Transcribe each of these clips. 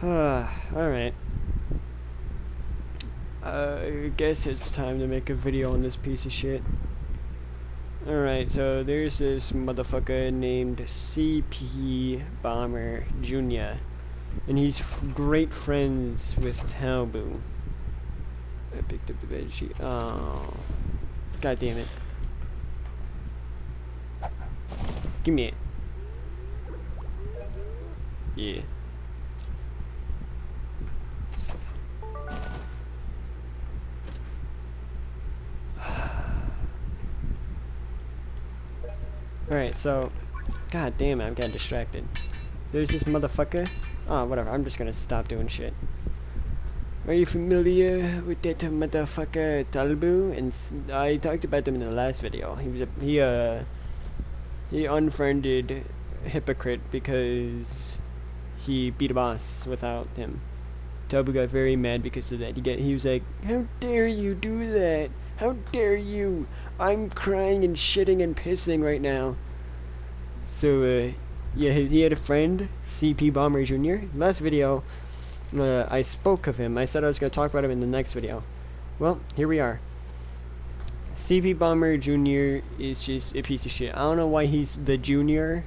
Alright. I guess it's time to make a video on this piece of shit. Alright, so there's this motherfucker named CP Bomber Jr. And he's great friends with Talboo. I picked up the bed sheet. Oh. God damn it. Give me it. Yeah. Alright, so, god damn it, I'm getting distracted. There's this motherfucker. Oh, whatever, I'm just gonna stop doing shit. Are you familiar with that motherfucker Talboo? And I talked about him in the last video. He unfriended Hypocrite because he beat a boss without him. Talboo got very mad because of that. He was like, "How dare you do that? How dare you? I'm crying and shitting and pissing right now." So, yeah, he had a friend, CP Bomber Jr. Last video, I spoke of him. I said I was going to talk about him in the next video. Well, here we are. CP Bomber Jr. is just a piece of shit. I don't know why he's the junior.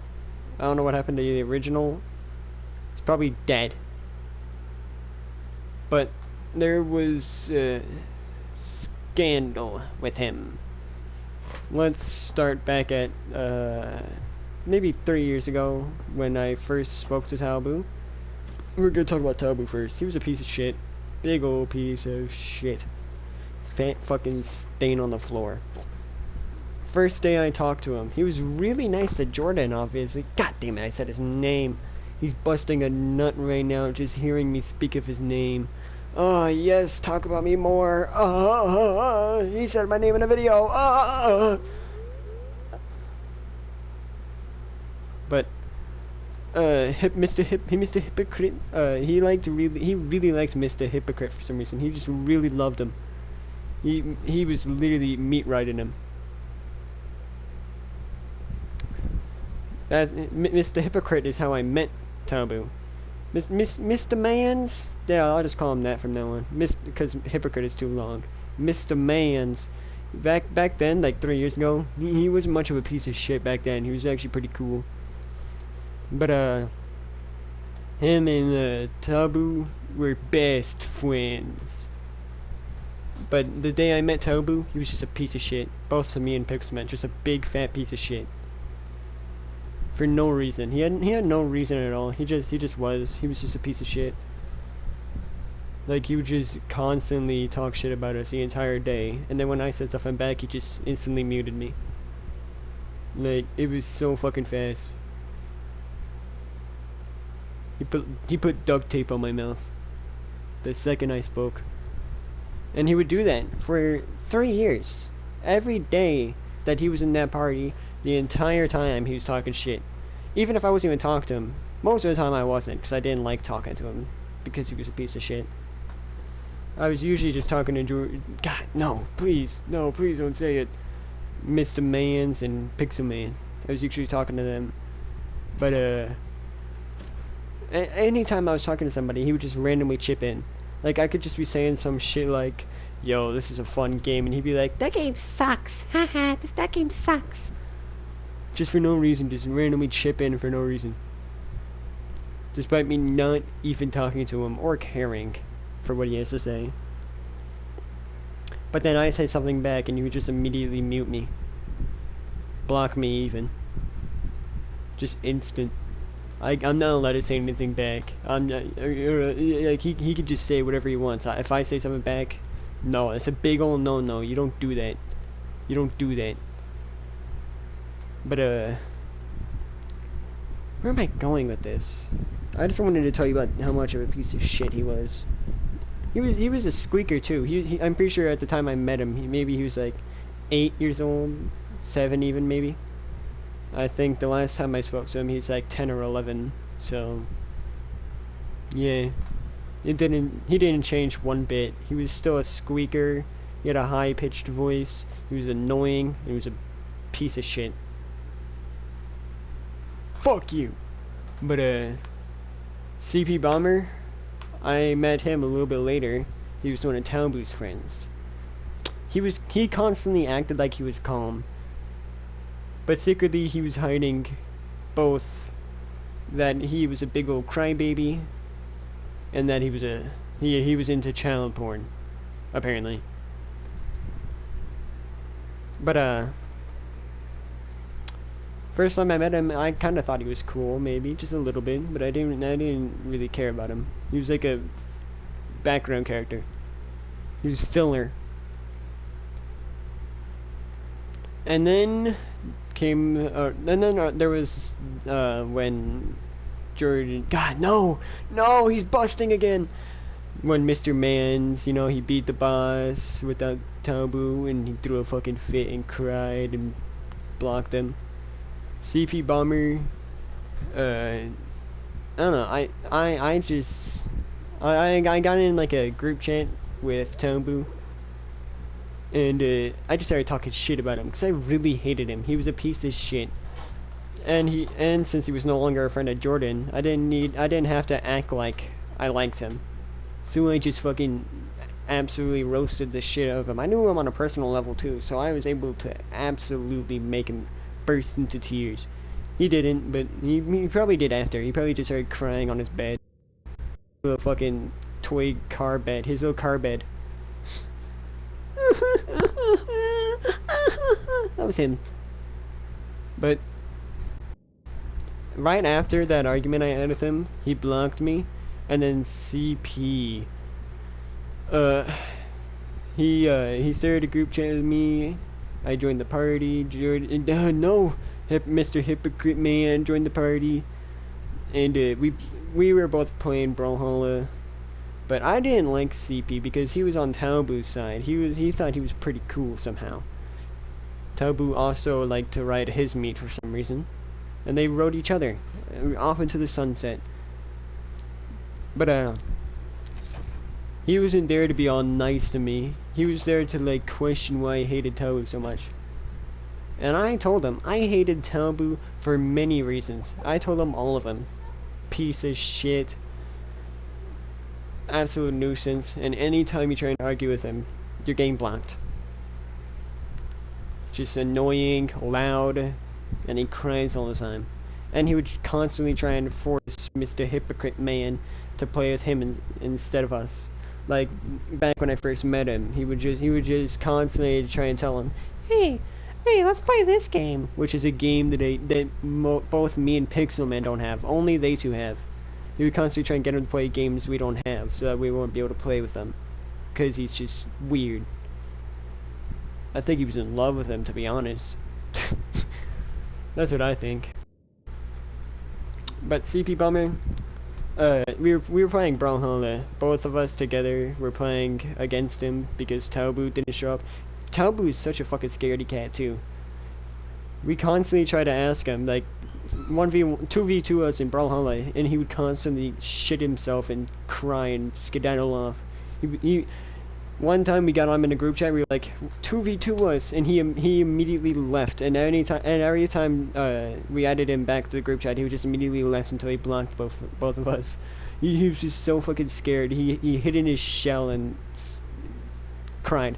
I don't know what happened to the original. It's probably dead. But there was scandal with him. Let's start back at maybe 3 years ago when I first spoke to Talboo. We're gonna talk about Talboo first. He was a piece of shit. Big old piece of shit. Fat fucking stain on the floor. First day I talked to him, he was really nice to Jordan, obviously. God damn it, I said his name. He's busting a nut right now just hearing me speak of his name. Oh, yes, talk about me more. He said my name in a video. But Mr. Hypocrite, he really liked Mr. Hypocrite for some reason. He just really loved him. He was literally meat riding him. Mr. Hypocrite is how I met Talboo. Mr. Mans? Yeah, I'll just call him that from now on. Because Hypocrite is too long. Mr. Mans. Back then, like 3 years ago, he wasn't much of a piece of shit back then. He was actually pretty cool. But, him and, Talboo were best friends. But the day I met Talboo, he was just a piece of shit. Both to me and Pixelman, just a big fat piece of shit. For no reason. He had no reason at all. He just was. He was just a piece of shit. Like, he would just constantly talk shit about us the entire day. And then when I said something back, he just instantly muted me. Like, it was so fucking fast. He put duct tape on my mouth the second I spoke. And he would do that for 3 years. Every day that he was in that party, the entire time he was talking shit. Even if I wasn't even talking to him. Most of the time I wasn't, because I didn't like talking to him. Because he was a piece of shit. I was usually just talking to George. God, no, please don't say it. Mr. Mans and Pixel Man. I was usually talking to them. But, anytime I was talking to somebody, he would just randomly chip in. Like, I could just be saying some shit like, "Yo, this is a fun game," and he'd be like, "That game sucks, haha, that game sucks." Just for no reason, just randomly chip in for no reason. Despite me not even talking to him or caring for what he has to say. But then I say something back and he would just immediately mute me. Block me even. Just instant. I'm not allowed to say anything back. I'm not, like he could just say whatever he wants. If I say something back, no, it's a big old no. You don't do that. You don't do that. But where am I going with this? I just wanted to tell you about how much of a piece of shit he was. He was a squeaker too. I'm pretty sure at the time I met him, maybe he was like 8 years old, 7 even maybe. I think the last time I spoke to him, he was like 10 or 11. So yeah, he didn't change one bit. He was still a squeaker. He had a high-pitched voice. He was annoying. He was a piece of shit. Fuck you. But CP Bomber, I met him a little bit later. He was one of Talbot's friends. He constantly acted like he was calm, but secretly he was hiding both that he was a big old crybaby and that he was into child porn, apparently. But first time I met him, I kind of thought he was cool, maybe just a little bit, but I didn't really care about him. He was like a background character. He was filler. And then there was when Jordan. God, no, he's busting again. When Mr. Mans, he beat the boss without Taboo, and he threw a fucking fit and cried and blocked him. CP Bomber, I don't know. I got in like a group chat with Taboo, and I just started talking shit about him because I really hated him. He was a piece of shit. And since he was no longer a friend of Jordan, I didn't have to act like I liked him. So I just fucking absolutely roasted the shit out of him. I knew him on a personal level too, so I was able to absolutely make him burst into tears. He didn't, but he probably did after. He probably just started crying on his bed. Little fucking toy car bed. His little car bed. That was him. But right after that argument I had with him, he blocked me, and then CP, he started a group chat with me. I joined the party. Jordan, no, Mr. Hypocrite Man joined the party, and we were both playing Brawlhalla, but I didn't like CP because he was on Talboo's side. He thought he was pretty cool somehow. Talbot also liked to ride his meat for some reason, and they rode each other off into the sunset. But he wasn't there to be all nice to me. He was there to like question why I hated Talbot so much. And I told him I hated Talbot for many reasons. I told him all of them. Piece of shit. Absolute nuisance. And anytime you try and argue with him, you're getting blocked. Just annoying, loud, and he cries all the time. And he would constantly try and force Mr. Hypocrite Man to play with him instead of us. Like back when I first met him, he would just constantly try and tell him, hey, let's play this game, which is a game that both me and Pixelman don't have. Only they two have. He would constantly try and get him to play games we don't have, so that we won't be able to play with them, because he's just weird. I think he was in love with him, to be honest. That's what I think. But CP Bomber, we were playing Brawlhalla. Both of us together were playing against him because Talbot didn't show up. Talbot is such a fucking scaredy cat too. We constantly try to ask him, like 2v2 us in Brawlhalla, and he would constantly shit himself and cry and skedaddle off. One time we got him in a group chat, we were like 2v2 us, and he immediately left. And every time we added him back to the group chat, he would just immediately left until he blocked both of us. He was just so fucking scared. He hid in his shell and cried,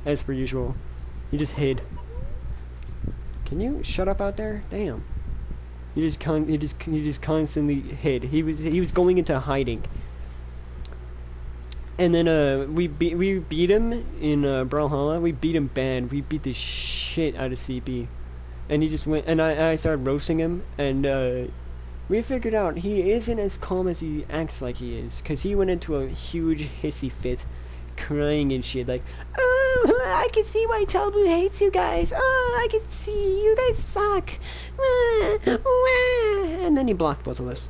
as per usual. He just hid. Can you shut up out there? Damn. He just constantly hid. He was going into hiding. And then we beat him in Brawlhalla. We beat him bad. We beat the shit out of CP, and he just went. And I started roasting him, and we figured out he isn't as calm as he acts like he is, cause he went into a huge hissy fit, crying and shit like, oh, I can see why Talbot hates you guys. Oh, I can see you guys suck. And then he blocked both of us.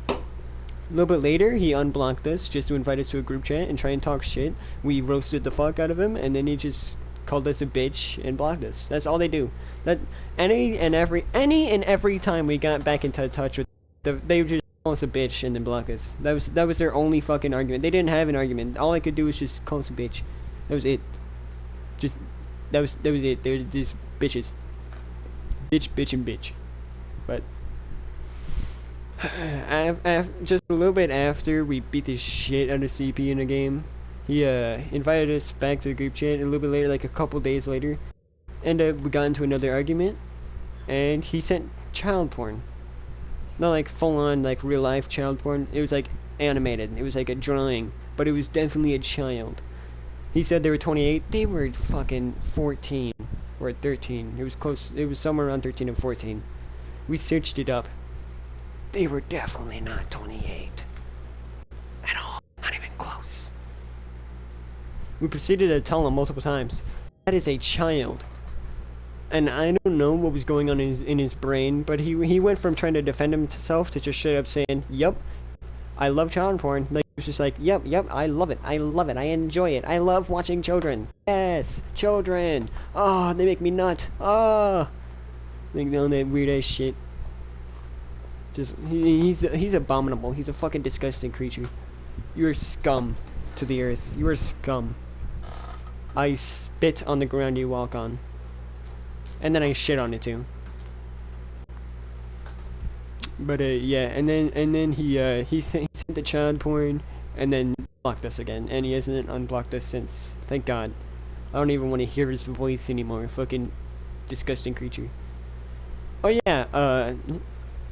A little bit later, he unblocked us just to invite us to a group chat and try and talk shit. We roasted the fuck out of him, and then he just called us a bitch and blocked us. That's all they do. That any and every time we got back into touch with they would just call us a bitch and then block us. That was their only fucking argument. They didn't have an argument. All I could do was just call us a bitch. That was it. That was it. They're just bitches. Bitch, and bitch. But Just a little bit after we beat the shit out of CP in a game, he invited us back to the group chat. A little bit later, like a couple days later, and we got into another argument, and he sent child porn. Not like full on like real life child porn. It was like animated. It was like a drawing, but it was definitely a child. He said they were 28. They were fucking 14 or 13. It was close. It was somewhere around 13 and 14. We searched it up. They were definitely not 28 at all. Not even close. We proceeded to tell him multiple times, that is a child. And I don't know what was going on in his brain, but he went from trying to defend himself to just straight up saying, "Yup, I love child porn." Like, he was just like, "Yep, I love it. I love it. I enjoy it. I love watching children. Yes, children. Oh, they make me nut. Oh." Like, all that weird ass shit. Just he's abominable. He's a fucking disgusting creature. You are scum to the earth. You are scum. I spit on the ground you walk on. And then I shit on it too. But yeah, and then he sent the child porn and then blocked us again, and he hasn't unblocked us since. Thank God. I don't even want to hear his voice anymore. Fucking disgusting creature. Oh yeah,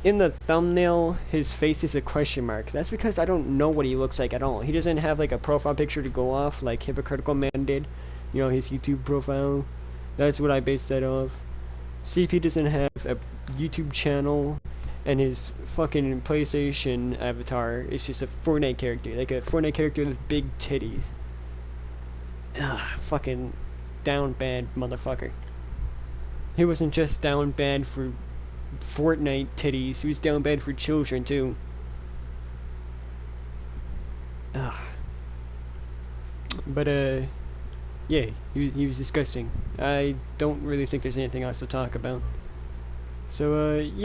in the thumbnail, his face is a question mark. That's because I don't know what he looks like at all. He doesn't have like a profile picture to go off like Hypocritical Man did. You know, his YouTube profile. That's what I based that off. CP doesn't have a YouTube channel, and his fucking PlayStation avatar is just a Fortnite character. Like a Fortnite character with big titties. Ugh, fucking down bad motherfucker. He wasn't just down bad for Fortnite titties, he was down bad for children too. Ugh. But yeah, he was disgusting. I don't really think there's anything else to talk about. So yeah.